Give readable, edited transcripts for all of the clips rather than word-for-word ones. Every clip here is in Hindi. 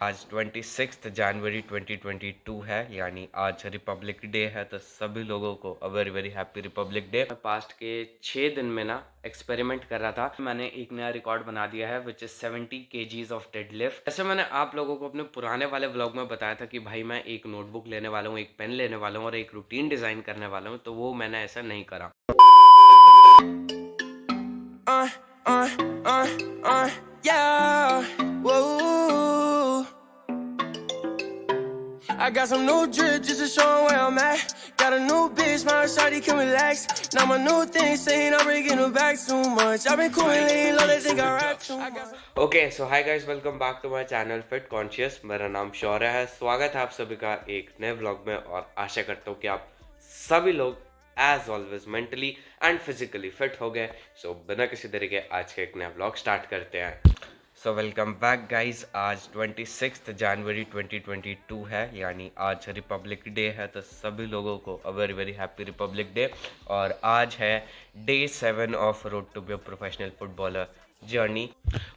आज 26 जनवरी 2022 है, यानी आज रिपब्लिक डे है। तो सभी लोगों को a very very happy republic day. मैं पास्ट के 6 दिन में ना एक्सपेरिमेंट कर रहा था। मैंने एक नया रिकॉर्ड बना दिया है which is 70 kgs of deadlift. जैसे मैंने आप लोगों को अपने पुराने वाले व्लॉग में बताया था कि भाई मैं एक नोटबुक लेने वाला हूँ, एक पेन लेने वाला हूँ और एक रूटीन डिज़ाइन करने वाला हूँ, तो वो मैंने ऐसा नहीं करा। uh, uh, uh, yeah. Whoa. I got some new drip just to show 'em where I'm at. Got a new bitch, my shawty can relax. Now my new thing saying I'm bringing her back too much. I've been cool and lean low, they think I rap too much. Okay, so hi guys, welcome back to my channel Fit Conscious. मेरा नाम शौर्य है। स्वागत है आप सभी का एक नए व्लॉग में और आशा करता हूँ कि आप सभी लोग as always mentally and physically fit हो गए। सो बिना किसी देरी के आज के एक नया व्लॉग स्टार्ट करते हैं। So welcome back guys. आज 26 जनवरी 2022 है, यानी आज रिपब्लिक डे है। तो सभी लोगों को a very very happy republic day. और आज है day 7 of road to be a professional footballer journey.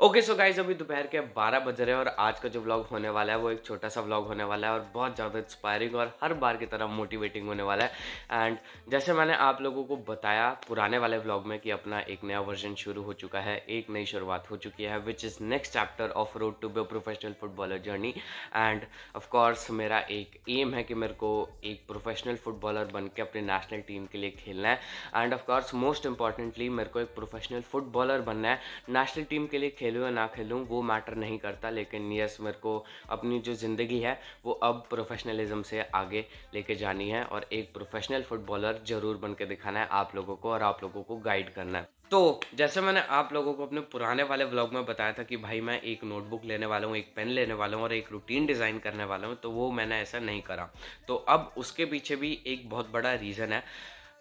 Okay so guys, अभी दोपहर के 12 बज रहे हैं और आज का जो व्लॉग होने वाला है वो एक छोटा सा व्लॉग होने वाला है और बहुत ज़्यादा इंस्पायरिंग और हर बार की तरह मोटिवेटिंग होने वाला है। एंड जैसे मैंने आप लोगों को बताया पुराने वाले व्लॉग में कि अपना एक नया वर्जन शुरू हो चुका है, एक नई शुरुआत हो चुकी है which is next chapter of road to be a professional footballer journey. And of course मेरा एक एम है कि मेरे को एक प्रोफेशनल फुटबॉलर बन के अपनी नेशनल टीम के लिए खेलना है। And of course most importantly मेरे को एक प्रोफेशनल फुटबॉलर बनना है। नेशनल टीम के लिए खेलूँ या ना खेलूँ वो मैटर नहीं करता, लेकिन यस मेरे को अपनी जो ज़िंदगी है वो अब प्रोफेशनलिज्म से आगे लेके जानी है और एक प्रोफेशनल फुटबॉलर ज़रूर बन के दिखाना है आप लोगों को और आप लोगों को गाइड करना है। तो जैसे मैंने आप लोगों को अपने पुराने वाले व्लॉग में बताया था कि भाई मैं एक नोटबुक लेने वाला हूँ, एक पेन लेने वाला हूँ और एक रूटीन डिज़ाइन करने वाला हूँ, तो वो मैंने ऐसा नहीं करा। तो अब उसके पीछे भी एक बहुत बड़ा रीज़न है।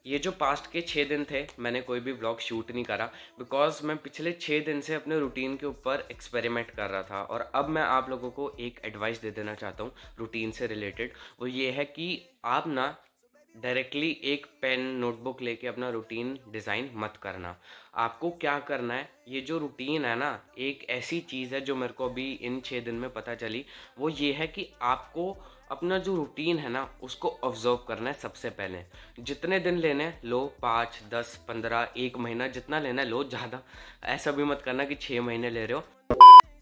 ये जो पास्ट के 6 दिन थे मैंने कोई भी व्लॉग शूट नहीं करा बिकॉज मैं पिछले 6 दिन से अपने रूटीन के ऊपर एक्सपेरिमेंट कर रहा था। और अब मैं आप लोगों को एक एडवाइस दे देना चाहता हूँ रूटीन से रिलेटेड। वो ये है कि आप ना डायरेक्टली एक पेन नोटबुक लेके अपना रूटीन डिज़ाइन मत करना। आपको क्या करना है, ये जो रूटीन है ना एक ऐसी चीज़ है जो मेरे को अभी इन 6 दिन में पता चली। वो ये है कि आपको अपना जो रूटीन है ना उसको ऑब्जर्व करना है सबसे पहले। जितने दिन लेने हैं लो, 5 10 15 1 महीना जितना लेना है लो। ज़्यादा ऐसा भी मत करना कि 6 महीने ले रहे हो।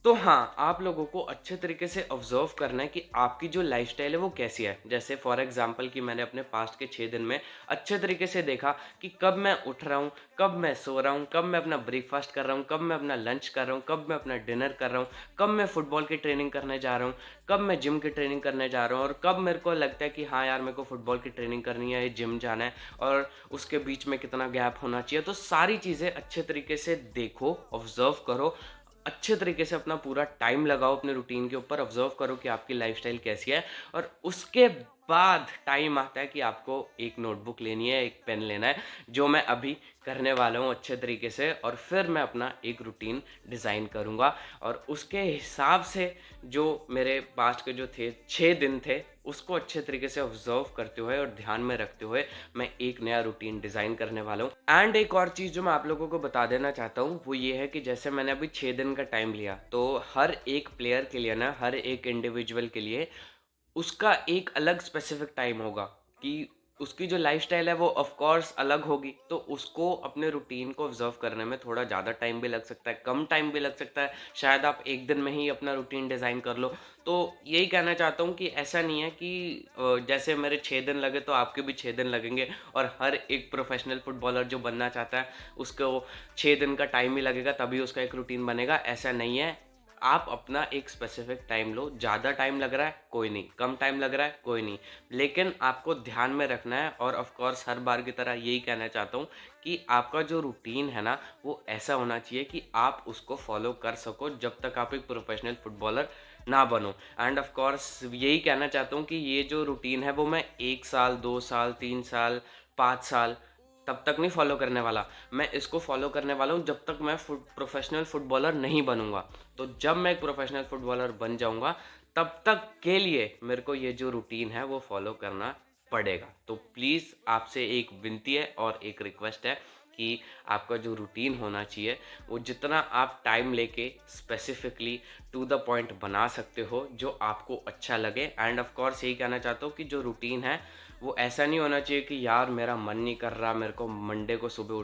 तो हाँ, आप लोगों को अच्छे तरीके से ऑब्जर्व करना है कि आपकी जो लाइफ़स्टाइल है वो कैसी है। जैसे फॉर एग्ज़ाम्पल कि मैंने अपने पास्ट के 6 दिन में अच्छे तरीके से देखा कि कब मैं उठ रहा हूँ, कब मैं सो रहा हूँ, कब मैं अपना ब्रेकफ़ास्ट कर रहा हूँ, कब मैं अपना लंच कर रहा हूँ, कब मैं अपना डिनर कर रहा हूँ, कब मैं फुटबॉल की ट्रेनिंग करने जा रहा हूँ, कब मैं जिम की ट्रेनिंग करने जा रहा हूँ और कब मेरे को लगता है कि हाँ यार मेरे को फुटबॉल की ट्रेनिंग करनी है, जिम जाना है और उसके बीच में कितना गैप होना चाहिए। तो सारी चीज़ें अच्छे तरीके से देखो, ऑब्ज़र्व करो, अच्छे तरीके से अपना पूरा टाइम लगाओ अपने रूटीन के ऊपर, ऑब्जर्व करो कि आपकी लाइफस्टाइल कैसी है और उसके बाद टाइम आता है कि आपको एक नोटबुक लेनी है, एक पेन लेना है, जो मैं अभी करने वाला हूँ अच्छे तरीके से। और फिर मैं अपना एक रूटीन डिज़ाइन करूँगा और उसके हिसाब से जो मेरे पास्ट के जो थे 6 दिन थे उसको अच्छे तरीके से ऑब्जर्व करते हुए और ध्यान में रखते हुए मैं एक नया रूटीन डिज़ाइन करने वाला हूँ। एंड एक और चीज़ जो मैं आप लोगों को बता देना चाहता हूँ वो ये है कि जैसे मैंने अभी 6 दिन का टाइम लिया, तो हर एक प्लेयर के लिए ना, हर एक इंडिविजुअल के लिए उसका एक अलग स्पेसिफिक टाइम होगा कि उसकी जो लाइफ़स्टाइल है वो ऑफ कोर्स अलग होगी। तो उसको अपने रूटीन को ऑब्ज़र्व करने में थोड़ा ज़्यादा टाइम भी लग सकता है, कम टाइम भी लग सकता है। शायद आप 1 दिन में ही अपना रूटीन डिज़ाइन कर लो। तो यही कहना चाहता हूँ कि ऐसा नहीं है कि जैसे मेरे 6 दिन लगे तो आपके भी 6 दिन लगेंगे और हर एक प्रोफ़ेशनल फुटबॉलर जो बनना चाहता है उसको 6 दिन का टाइम ही लगेगा तभी उसका एक रूटीन बनेगा, ऐसा नहीं है। आप अपना एक स्पेसिफिक टाइम लो। ज़्यादा टाइम लग रहा है कोई नहीं, कम टाइम लग रहा है कोई नहीं, लेकिन आपको ध्यान में रखना है। और ऑफ कोर्स हर बार की तरह यही कहना चाहता हूँ कि आपका जो रूटीन है ना वो ऐसा होना चाहिए कि आप उसको फॉलो कर सको जब तक आप एक प्रोफेशनल फुटबॉलर ना बनो। एंड ऑफ कोर्स यही कहना चाहता हूँ कि ये जो रूटीन है वो मैं 1 साल 2 साल 3 साल 5 साल तब तक नहीं फॉलो करने वाला। मैं इसको फॉलो करने वाला हूँ जब तक मैं प्रोफेशनल फुटबॉलर नहीं बनूंगा। तो जब मैं एक प्रोफेशनल फुटबॉलर बन जाऊंगा तब तक के लिए मेरे को ये जो रूटीन है वो फॉलो करना पड़ेगा। तो प्लीज़ आपसे एक विनती है और एक रिक्वेस्ट है कि आपका जो रूटीन होना चाहिए वो जितना आप टाइम लेके स्पेसिफिकली टू द पॉइंट बना सकते हो जो आपको अच्छा लगे। एंड ऑफ कोर्स यही कहना चाहता हूँ कि जो रूटीन है वो ऐसा नहीं होना चाहिए कि यार मेरा मन नहीं कर रहा, मेरे को मंडे को सुबह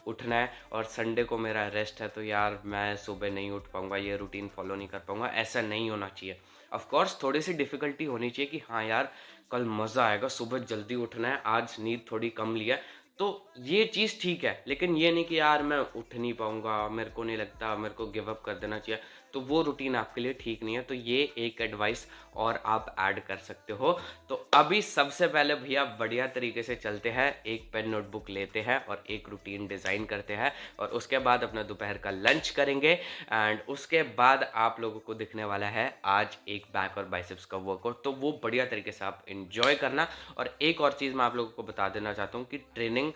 उठना है और संडे को मेरा रेस्ट है, तो यार मैं सुबह नहीं उठ पाऊँगा, ये रूटीन फॉलो नहीं कर पाऊँगा। ऐसा नहीं होना चाहिए। ऑफ कोर्स थोड़ी सी डिफ़िकल्टी होनी चाहिए कि हाँ यार कल मज़ा आएगा, सुबह जल्दी उठना है, आज नींद थोड़ी कम लिया है, तो ये चीज़ ठीक है। लेकिन ये नहीं कि यार मैं उठ नहीं पाऊँगा, मेरे को नहीं लगता, मेरे को गिव अप कर देना चाहिए, तो वो रूटीन आपके लिए ठीक नहीं है। तो ये एक एडवाइस और आप ऐड कर सकते हो। तो अभी सबसे पहले भैया बढ़िया तरीके से चलते हैं, एक पेन नोटबुक लेते हैं और एक रूटीन डिज़ाइन करते हैं, और उसके बाद अपना दोपहर का लंच करेंगे। एंड उसके बाद आप लोगों को दिखने वाला है आज एक बैक और बाइसेप्स का वर्कआउट, तो वो बढ़िया तरीके से आप इन्जॉय करना। और एक और चीज़ मैं आप लोगों को बता देना चाहता हूँ कि ट्रेनिंग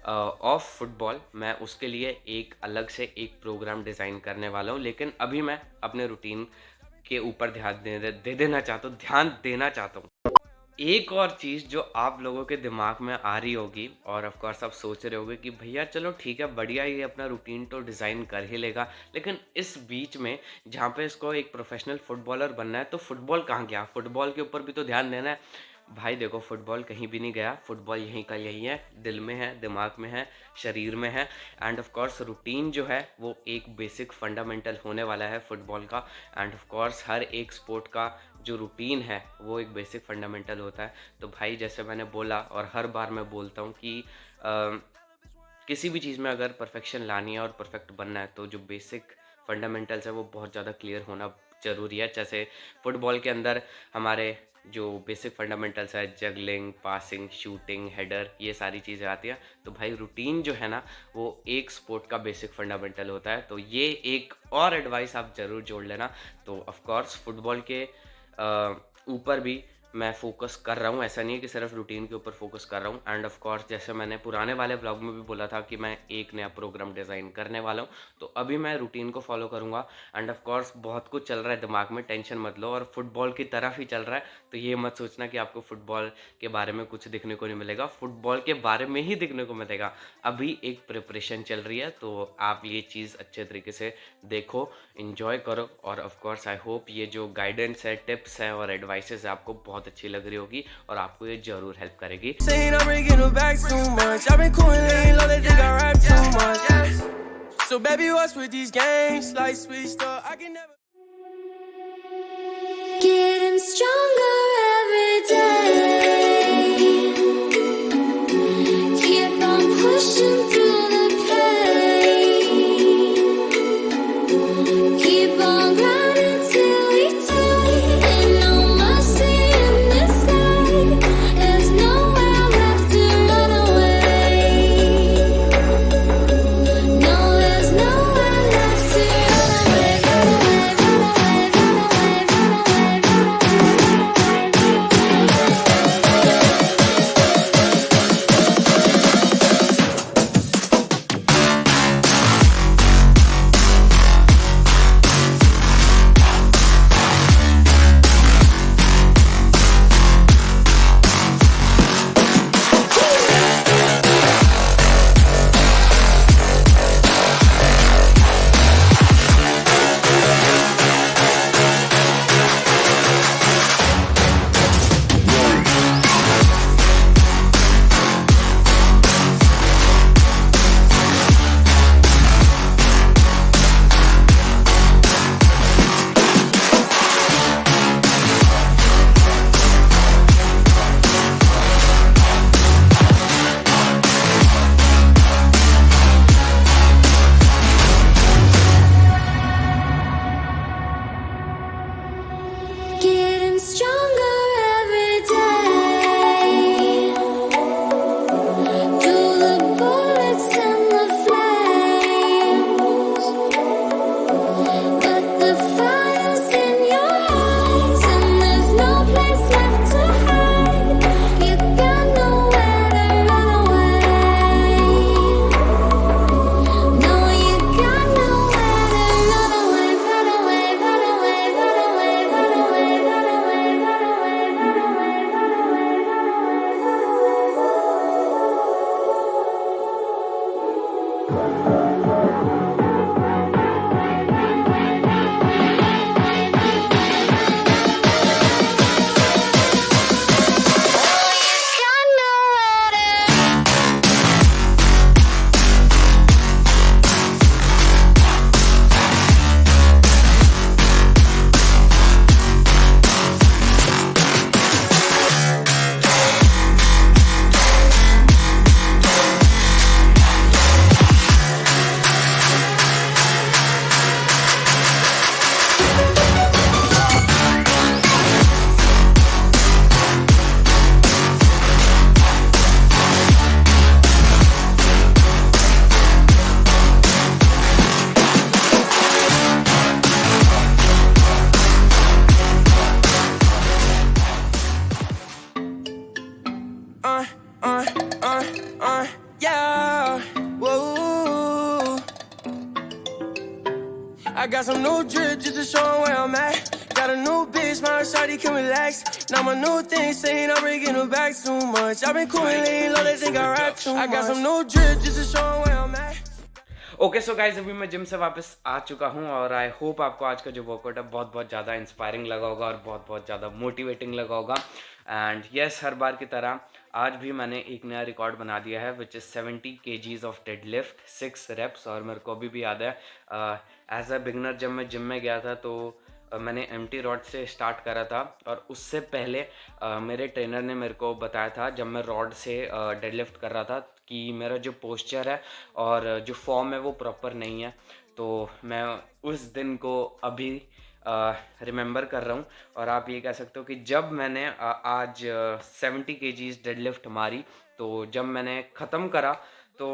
ऑफ फुटबॉल मैं उसके लिए एक अलग से एक प्रोग्राम डिज़ाइन करने वाला हूँ, लेकिन अभी मैं अपने रूटीन के ऊपर ध्यान देना चाहता हूँ। एक और चीज़ जो आप लोगों के दिमाग में आ रही होगी और ऑफ कोर्स आप सोच रहे होगे कि भैया चलो ठीक है, बढ़िया, ये अपना रूटीन तो डिज़ाइन कर ही लेगा, लेकिन इस बीच में जहाँ पे इसको एक प्रोफेशनल फुटबॉलर बनना है तो फुटबॉल कहाँ गया, फुटबॉल के ऊपर भी तो ध्यान देना है। भाई देखो, फुटबॉल कहीं भी नहीं गया, फुटबॉल यहीं का यहीं है, दिल में है, दिमाग में है, शरीर में है। एंड ऑफ कोर्स रूटीन जो है वो एक बेसिक फंडामेंटल होने वाला है फुटबॉल का। एंड ऑफ कोर्स हर एक स्पोर्ट का जो रूटीन है वो एक बेसिक फंडामेंटल होता है। तो भाई जैसे मैंने बोला और हर बार मैं बोलता हूँ कि किसी भी चीज़ में अगर परफेक्शन लानी है और परफेक्ट बनना है तो जो बेसिक फंडामेंटल्स है वो बहुत ज़्यादा क्लियर होना ज़रूरी है। जैसे फुटबॉल के अंदर हमारे जो बेसिक फंडामेंटल्स है, जगलिंग, पासिंग, शूटिंग, हेडर, ये सारी चीज़ें आती हैं। तो भाई रूटीन जो है ना वो एक स्पोर्ट का बेसिक फंडामेंटल होता है। तो ये एक और एडवाइस आप ज़रूर जोड़ लेना। तो ऑफ कोर्स फुटबॉल के ऊपर भी मैं फोकस कर रहा हूँ, ऐसा नहीं है कि सिर्फ रूटीन के ऊपर फोकस कर रहा हूँ। एंड ऑफ कोर्स जैसे मैंने पुराने वाले ब्लॉग में भी बोला था कि मैं एक नया प्रोग्राम डिज़ाइन करने वाला हूँ, तो अभी मैं रूटीन को फॉलो करूँगा। एंड ऑफ कोर्स बहुत कुछ चल रहा है दिमाग में, टेंशन मत लो, और फुटबॉल की तरफ ही चल रहा है। तो ये मत सोचना कि आपको फुटबॉल के बारे में कुछ दिखने को नहीं मिलेगा, फुटबॉल के बारे में ही दिखने को मिलेगा। अभी एक प्रिपरेशन चल रही है, तो आप ये चीज़ अच्छे तरीके से देखो, इन्जॉय करो। और ऑफ कोर्स आई होप ये जो गाइडेंस है, टिप्स है और एडवाइसेस है आपको बहुत अच्छी लग रही होगी और आपको ये जरूर हेल्प करेगी। So baby, what's with these games? Like sweet stuff, I can never. Getting stronger every day. Keep on pushing through the pain. Keep on grinding till we die. Ain't no mercy in this sky. There's nowhere left to run away. No, there's nowhere left to run away. shawty can relax. Now my new thing saying I'm bringing her back too much. I've been cool and lean low, they think I rap too much. I got some new drip just to show 'em where I'm at. Okay so guys अभी मैं जिम से वापस आ चुका हूँ और आई होप आपको आज का जो वर्कआउट है बहुत ज़्यादा इंस्पायरिंग लगा होगा और बहुत ज़्यादा मोटिवेटिंग लगा होगा। एंड यस, हर बार की तरह आज भी मैंने एक नया रिकॉर्ड बना दिया है which is 70 kgs of deadlift 6 reps। और मेरे को अभी भी याद है एज अ बिगनर जब मैं जिम में गया था तो मैंने एम्प्टी रॉड से स्टार्ट करा था और उससे पहले मेरे ट्रेनर ने मेरे को बताया था जब मैं रॉड से डेडलिफ्ट कर रहा था कि मेरा जो पोस्चर है और जो फॉर्म है वो प्रॉपर नहीं है। तो मैं उस दिन को अभी रिमेंबर कर रहा हूँ और आप ये कह सकते हो कि जब मैंने आज 70 kgs डेडलिफ्ट मारी तो जब मैंने ख़त्म करा तो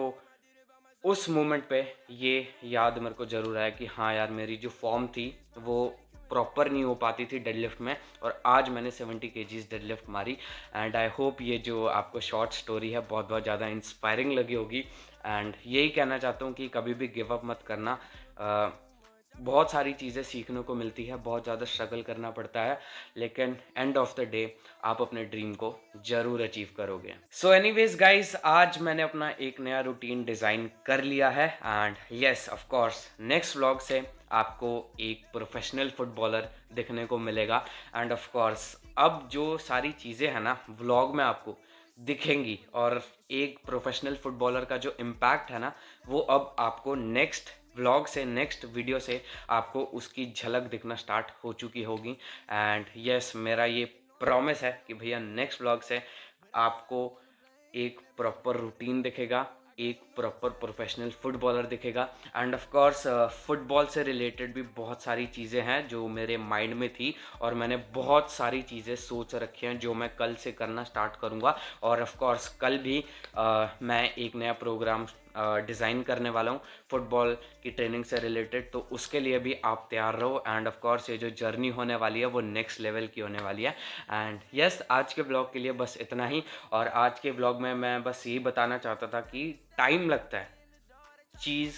उस मोमेंट पे ये याद मेरे को ज़रूर आया कि हाँ यार, मेरी जो फॉर्म थी वो प्रॉपर नहीं हो पाती थी डेडलिफ्ट में और आज मैंने 70 kgs डेडलिफ्ट मारी। एंड आई होप ये जो आपको शॉर्ट स्टोरी है बहुत ज़्यादा इंस्पायरिंग लगी होगी। एंड यही कहना चाहता हूँ कि कभी भी गिव अप मत करना। बहुत सारी चीज़ें सीखने को मिलती है, बहुत ज़्यादा स्ट्रगल करना पड़ता है, लेकिन एंड ऑफ द डे आप अपने ड्रीम को ज़रूर अचीव करोगे। सो एनीवेज गाइस, आज मैंने अपना एक नया रूटीन डिज़ाइन कर लिया है and yes of course next vlog से आपको एक प्रोफेशनल फुटबॉलर देखने को मिलेगा। एंड ऑफ कोर्स अब जो सारी चीज़ें हैं ना व्लॉग में आपको दिखेंगी और एक प्रोफेशनल फुटबॉलर का जो इम्पैक्ट है ना वो अब आपको नेक्स्ट व्लॉग से, नेक्स्ट वीडियो से आपको उसकी झलक दिखना स्टार्ट हो चुकी होगी। एंड यस, मेरा ये प्रॉमिस है कि भैया नेक्स्ट व्लॉग से आपको एक प्रॉपर रूटीन दिखेगा, एक प्रॉपर प्रोफेशनल फुटबॉलर दिखेगा। एंड ऑफ कोर्स फुटबॉल से रिलेटेड भी बहुत सारी चीज़ें हैं जो मेरे माइंड में थी और मैंने बहुत सारी चीज़ें सोच रखी हैं जो मैं कल से करना स्टार्ट करूंगा। और ऑफ कोर्स कल भी मैं एक नया प्रोग्राम डिज़ाइन करने वाला हूँ फुटबॉल की ट्रेनिंग से रिलेटेड, तो उसके लिए भी आप तैयार रहो। एंड ऑफ कोर्स ये जो जर्नी होने वाली है वो नेक्स्ट लेवल की होने वाली है। एंड यस, आज के ब्लॉग के लिए बस इतना ही। और आज के ब्लॉग में मैं बस यही बताना चाहता था कि टाइम लगता है चीज़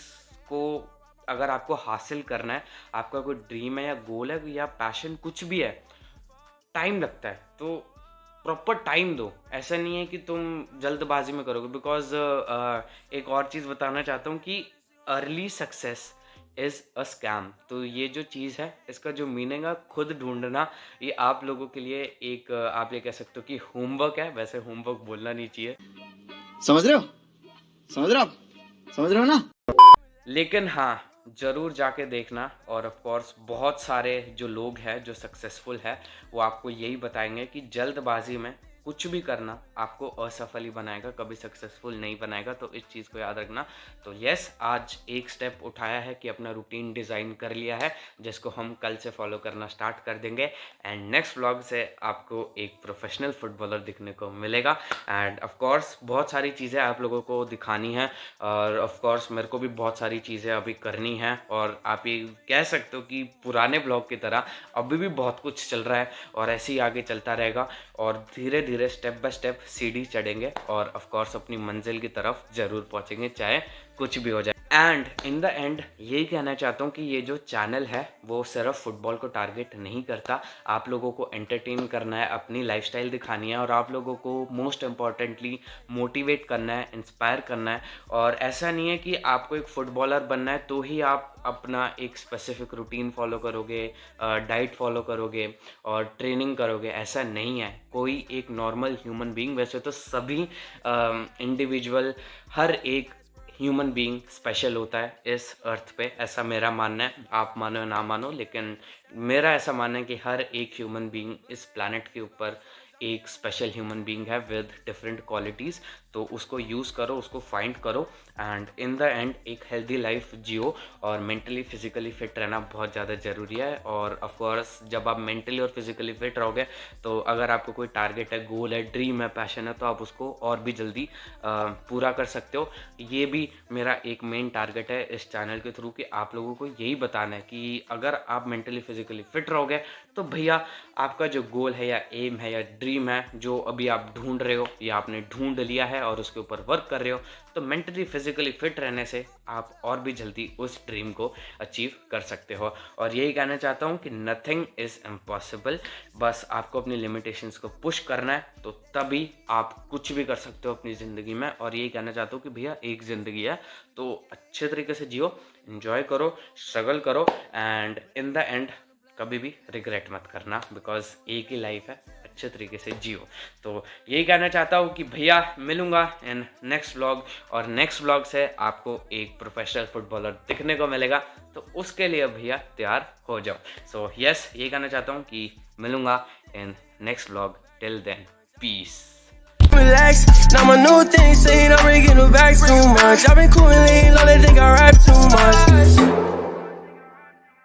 को, अगर आपको हासिल करना है, आपका कोई ड्रीम है या गोल है या पैशन कुछ भी है, टाइम लगता है। तो प्रॉपर टाइम दो, ऐसा नहीं है कि तुम जल्दबाजी में करोगे। बिकॉज एक और चीज़ बताना चाहता हूँ कि early success is a scam. तो ये जो चीज़ है इसका जो मीनिंग है खुद ढूंढना, ये आप लोगों के लिए एक आप ये कह सकते हो कि होमवर्क है। वैसे होमवर्क बोलना नहीं चाहिए, समझ रहे हो? समझ रहे हो आप? समझ रहे हो ना? लेकिन हाँ ज़रूर जाके देखना। और ऑफ कोर्स बहुत सारे जो लोग हैं जो सक्सेसफुल है वो आपको यही बताएंगे कि जल्दबाजी में कुछ भी करना आपको असफल ही बनाएगा, कभी सक्सेसफुल नहीं बनाएगा। तो इस चीज़ को याद रखना। तो यस, आज एक स्टेप उठाया है कि अपना रूटीन डिज़ाइन कर लिया है जिसको हम कल से फॉलो करना स्टार्ट कर देंगे। एंड नेक्स्ट व्लॉग से आपको एक प्रोफेशनल फुटबॉलर दिखने को मिलेगा। एंड ऑफ कोर्स बहुत सारी चीज़ें आप लोगों को दिखानी है और ऑफ कोर्स मेरे को भी बहुत सारी चीज़ें अभी करनी है। और आप ये कह सकते हो कि पुराने ब्लॉग की तरह अभी भी बहुत कुछ चल रहा है और ऐसे ही आगे चलता रहेगा और धीरे धीरे स्टेप बाय स्टेप सीढ़ी चढ़ेंगे और ऑफ कोर्स अपनी मंजिल की तरफ ज़रूर पहुंचेंगे, चाहे कुछ भी हो जाए। एंड इन द एंड यही कहना चाहता हूँ कि ये जो चैनल है वो सिर्फ फुटबॉल को टारगेट नहीं करता। आप लोगों को एंटरटेन करना है, अपनी लाइफस्टाइल दिखानी है और आप लोगों को मोस्ट इम्पॉर्टेंटली मोटिवेट करना है, इंस्पायर करना है। और ऐसा नहीं है कि आपको एक फ़ुटबॉलर बनना है तो ही आप अपना एक स्पेसिफिक रूटीन फॉलो करोगे, डाइट फॉलो करोगे और ट्रेनिंग करोगे, ऐसा नहीं है। कोई एक नॉर्मल ह्यूमन बीइंग, वैसे तो सभी इंडिविजुअल, हर एक ह्यूमन बीइंग स्पेशल होता है इस अर्थ पे, ऐसा मेरा मानना है। आप मानो या ना मानो, लेकिन मेरा ऐसा मानना है कि हर एक ह्यूमन बीइंग इस प्लैनेट के ऊपर एक स्पेशल ह्यूमन बीइंग है विद डिफरेंट क्वालिटीज़। तो उसको यूज़ करो, उसको फाइंड करो एंड इन द एंड एक हेल्दी लाइफ जियो। और मेंटली फिजिकली फिट रहना बहुत ज़्यादा ज़रूरी है। और ऑफ कोर्स जब आप मेंटली और फिजिकली फिट रहोगे तो अगर आपको कोई टारगेट है, गोल है, ड्रीम है, पैशन है, तो आप उसको और भी जल्दी पूरा कर सकते हो। ये भी मेरा एक मेन टारगेट है इस चैनल के थ्रू कि आप लोगों को यही बताना है कि अगर आप मेंटली फिजिकली फिट रहोगे तो भैया आपका जो गोल है या एम है या ड्रीम है जो अभी आप ढूंढ रहे हो या आपने ढूंढ लिया है है और उसके ऊपर वर्क कर रहे हो, तो मेंटली फिजिकली फिट रहने से आप और भी जल्दी उस ड्रीम को अचीव कर सकते हो। और यही कहना चाहता हूँ कि नथिंग इज़ इम्पॉसिबल, बस आपको अपनी लिमिटेशंस को पुश करना है, तो तभी आप कुछ भी कर सकते हो अपनी ज़िंदगी में। और यही कहना चाहता हूँ कि भैया एक ज़िंदगी है, तो अच्छे तरीके से जियो, एंजॉय करो, स्ट्रगल करो, एंड इन द एंड कभी भी रिग्रेट मत करना, बिकॉज एक ही लाइफ है, अच्छे तरीके से जियो। तो यही कहना चाहता हूँ कि भैया मिलूँगा इन नेक्स्ट व्लॉग, और नेक्स्ट व्लॉग से आपको एक प्रोफेशनल फुटबॉलर दिखने को मिलेगा, तो उसके लिए भैया तैयार हो जाओ। सो यस, यही कहना चाहता हूँ कि मिलूँगा in next vlog. Till then, peace. Relax, now my new thing saying I'm bringing it back too much. I've been cool and lean, all they think I rap too much.